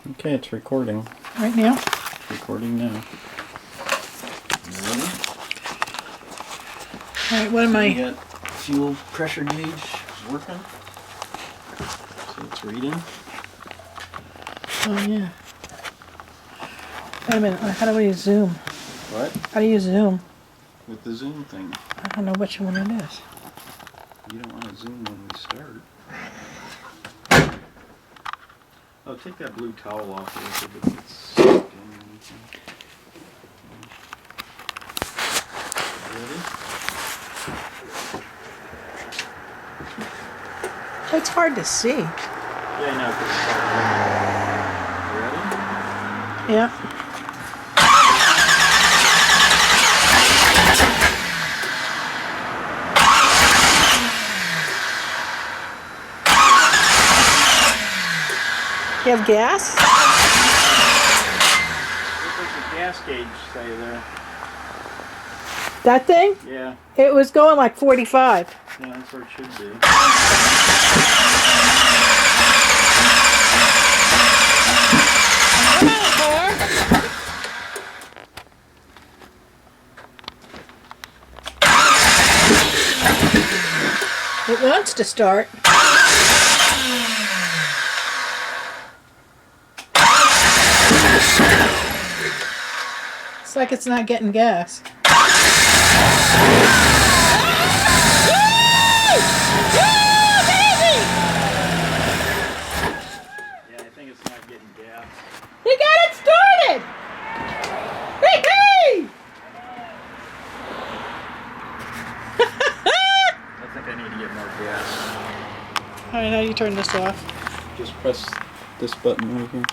Okay, it's recording. Right now? It's recording now. You ready? Alright, what am We I? got fuel pressure gauge working. So it's reading. Oh, yeah. Wait a minute, how do we zoom? What? How do you zoom? With the zoom thing. I don't know which one it is. You don't want to zoom when we start. Oh, take that blue towel off here so it gets stuck in or anything. Ready? It's hard to see. Yeah, I know. You ready? Yeah. You have gas? What does the gas gauge say there? That thing? Yeah. It was going like 45. Yeah, that's where it should be. It wants to start. It's like it's not getting gas. Yeah, I think it's not getting gas. You got it started! Hey! I think I need to get more gas. Alright, how do you turn this off? Just press this button right here.